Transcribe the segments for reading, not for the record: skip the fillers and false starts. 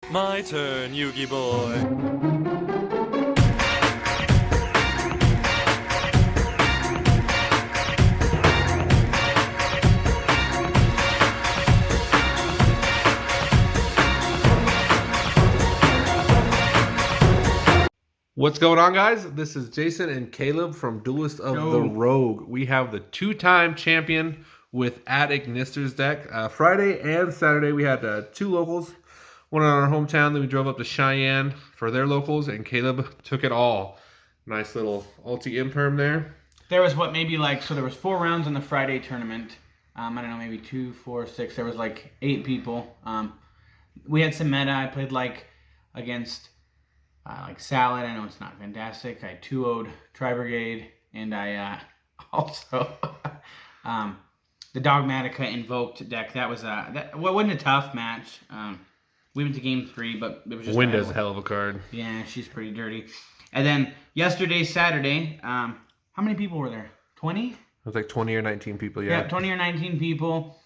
My turn, Yugi boy. What's going on, guys? This is Jason and Caleb from Duelist of the Rogue. We have the two-time champion with at Ignister's deck. Friday and Saturday we had two locals, one in our hometown. Then we drove up to Cheyenne for their locals, and Caleb took it all. Nice little ulti imperm there. There was there was 4 rounds in the Friday tournament. I don't know, maybe 2, 4, 6. There was like 8 people. We had some meta. I played against Salad. I know it's not fantastic. I 2-0'd Tri-Brigade, and I also the Dogmatica Invoked deck. That wasn't a tough match. We went to game 3, but it was just Winda's a hell of a card. Yeah, she's pretty dirty. And then yesterday, Saturday, how many people were there? 20? It was like 20 or 19 people, yeah. Yeah, 20 or 19 people.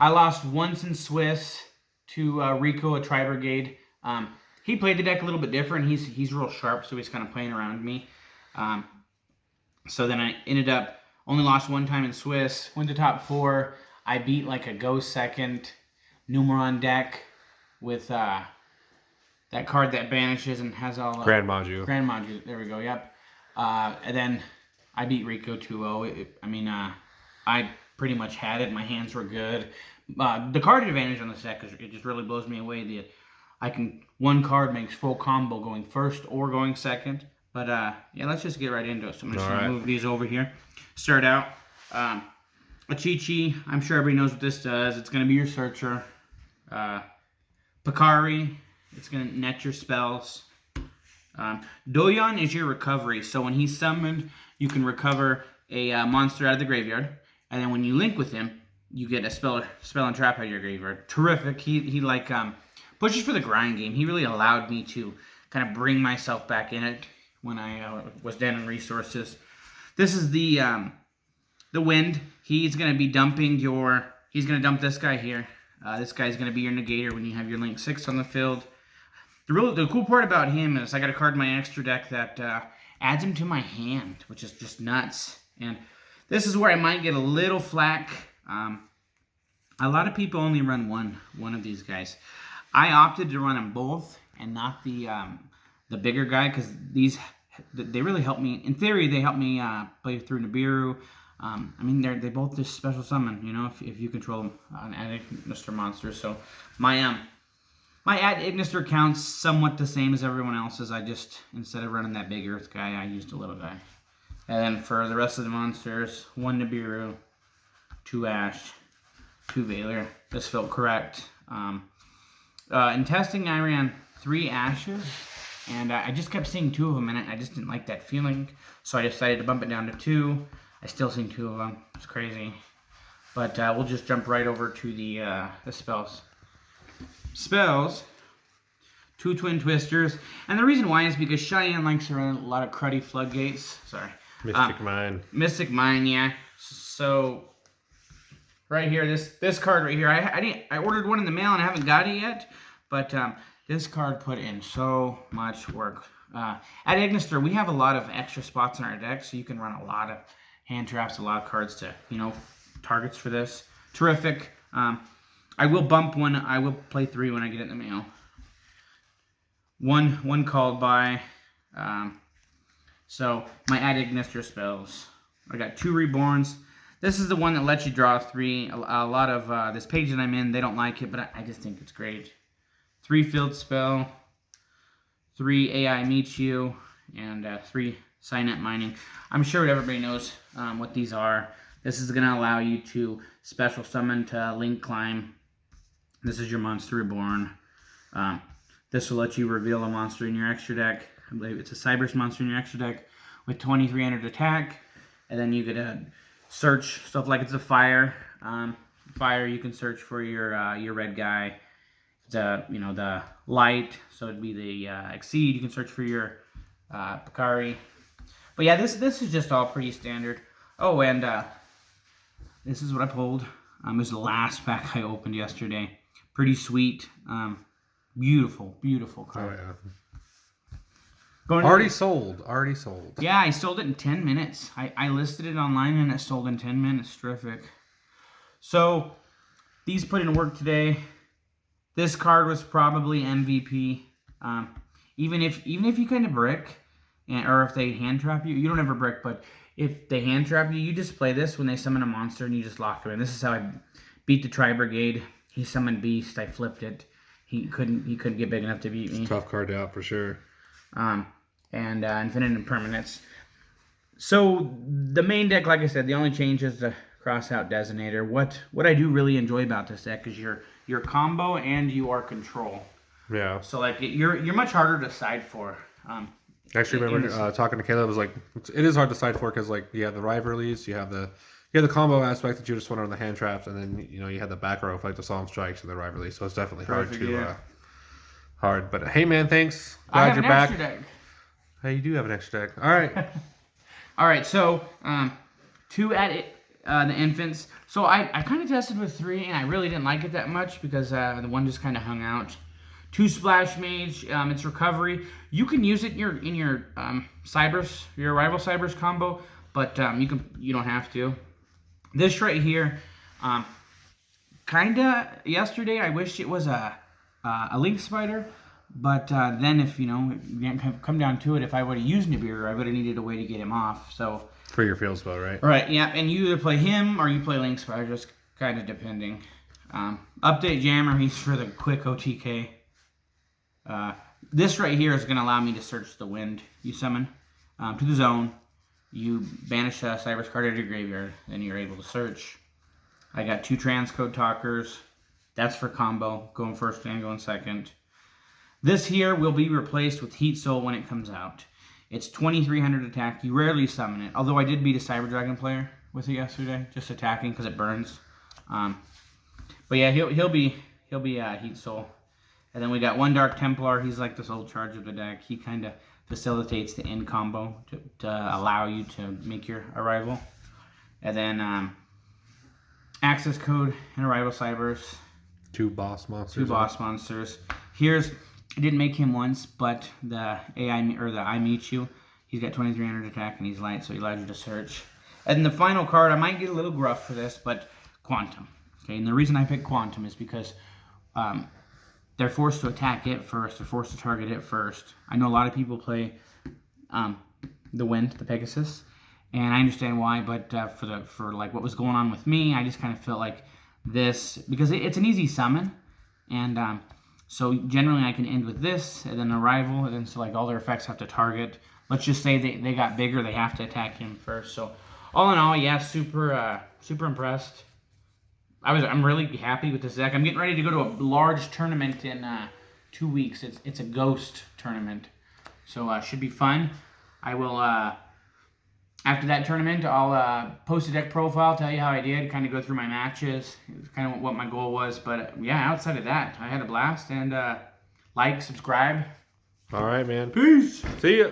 I lost once in Swiss to Rico, a Tri-Brigade. He played the deck a little bit different. He's real sharp, so he's kind of playing around me. So then I ended up only lost one time in Swiss. Went to top 4. I beat like a Go Second Numeron deck with that card that banishes and has all the Grand Maju. Grand Maju. There we go. Yep. And then I beat Rico 2-0. I pretty much had it. My hands were good. The card advantage on this deck it just really blows me away. One card makes full combo going first or going second. But yeah, let's just get right into it. So I'm just gonna move these over here. Start out. Achichi, I'm sure everybody knows what this does. It's gonna be your searcher. Pakari, it's gonna net your spells. Doyon is your recovery. So when he's summoned, you can recover a monster out of the graveyard, and then when you link with him, you get a spell and trap out of your graveyard. Terrific. He pushes for the grind game. He really allowed me to kind of bring myself back in it when I was down in resources. This is the wind. He's gonna be dumping He's gonna dump this guy here. This guy's gonna be your negator when you have your link 6 on the field. The cool part about him is I got a card in my extra deck that adds him to my hand, which is just nuts. And this is where I might get a little flack. A lot of people only run one of these guys. I opted to run them both and not the bigger guy because they really help me. In theory, they help me play through Nibiru. They both just special summon, if you control them on Ad Ignister monsters. So my Ad Ignister counts somewhat the same as everyone else's. I just, instead of running that big Earth guy, I used a little guy. And then for the rest of the monsters, 1 Nibiru, 2 Ash, 2 Veiler. This felt correct. In testing, I ran 3 Ashes, and I just kept seeing 2 of them in it. I just didn't like that feeling, so I decided to bump it down to 2. I still seen 2 of them. It's crazy. But we'll just jump right over to the spells. Spells, 2 Twin Twisters, and the reason why is because Cheyenne likes to run a lot of cruddy floodgates. Sorry. Mystic Mine. Mystic Mine, yeah. So right here, this card right here, I ordered one in the mail and I haven't got it yet, but this card put in so much work. At Ignister, we have a lot of extra spots in our deck, so you can run a lot of hand traps, a lot of cards to, targets for this. Terrific. I will bump one. I will play 3 when I get it in the mail. One called by. So my Ad Ignister spells. I got 2 Reborns. This is the one that lets you draw 3. A lot of this page that I'm in, they don't like it, but I just think it's great. 3 Field Spell, 3 AI Meet You, and 3 Signet Mining. I'm sure everybody knows what these are. This is going to allow you to special summon to Link Climb. This is your Monster Reborn. This will let you reveal a monster in your extra deck. I believe it's a Cyberse monster in your extra deck with 2300 attack. And then you get to search stuff like it's a fire. Fire, you can search for your red guy. The light, so it'd be the Exceed. You can search for your Pakari. But yeah, this is just all pretty standard. Oh, and this is what I pulled. This is the last pack I opened yesterday. Pretty sweet. Beautiful, beautiful Oh card. yeah. Going Already sold. Already sold. Yeah, I sold it in 10 minutes. I listed it online and it sold in 10 minutes. Terrific. So, these put in work today. This card was probably MVP. Even if you kind of brick, or if they hand trap you, you don't ever brick, but if they hand trap you, you just play this when they summon a monster and you just lock them in. This is how I beat the Tri Brigade. He summoned Beast. I flipped it. He couldn't get big enough to beat me. Tough card out for sure. And Infinite Impermanence. So the main deck, like I said, the only change is the Crossout Designator. What I do really enjoy about this deck is your combo and your control. Yeah. So like you're much harder to side for. Actually, remember talking to Caleb, was like, it is hard to side for because like you have the rivalries, you have the combo aspect that you just went on the hand traps, and then you had the back row of like the Solemn Strikes and the rivalry. So it's definitely hard. But hey, man, thanks. Glad you're back. Extra deck. Hey, you do have an extra deck. All right. All right. So 2 at it. The infants. So I kind of tested with 3, and I really didn't like it that much because the one just kind of hung out. 2 Splash Mage. It's recovery. You can use it in your Cybers, your rival Cybers combo, but you don't have to. This right here, kinda yesterday I wished it was a Link Spider, but then if you have come down to it, if I would have used Nibiru, I would have needed a way to get him off. So. For your field spell, right? Right, yeah, and you either play him or you play Link Spider, just kind of depending. Update Jammer, he's for the quick OTK. This right here is going to allow me to search the wind you summon to the zone. You banish a Cybers card out of your graveyard, then you're able to search. I got 2 Transcode Talkers. That's for combo, going first and going second. This here will be replaced with Heat Soul when it comes out. It's 2300 attack. You rarely summon it. Although I did beat a Cyber Dragon player with it yesterday, just attacking because it burns. But yeah, he'll be Heat Soul. And then we got 1 Dark Templar. He's like this old charge of the deck. He kind of facilitates the end combo to allow you to make your arrival. And then access code and arrival Cybers. 2 boss monsters. 2 boss monsters. I didn't make him once, but the AI or the I Meet You, he's got 2300 attack and he's light, so he allows you to search. And then the final card, I might get a little gruff for this, but Quantum. Okay, and the reason I picked Quantum is because they're forced to attack it first. They're forced to target it first. I know a lot of people play the Wind, the Pegasus, and I understand why. But for like what was going on with me, I just kind of felt like this because it's an easy summon, and so generally I can end with this and then Arrival, and then so like all their effects have to target. Let's just say they got bigger, they have to attack him first. So all in all, yeah, super impressed. I'm really happy with this deck. I'm getting ready to go to a large tournament in 2 weeks. It's a Ghost tournament, so should be fun. I will after that tournament, I'll post a deck profile, tell you how I did, kind of go through my matches, kind of what my goal was. But yeah, outside of that, I had a blast. And like, subscribe. All right, man. Peace. See ya.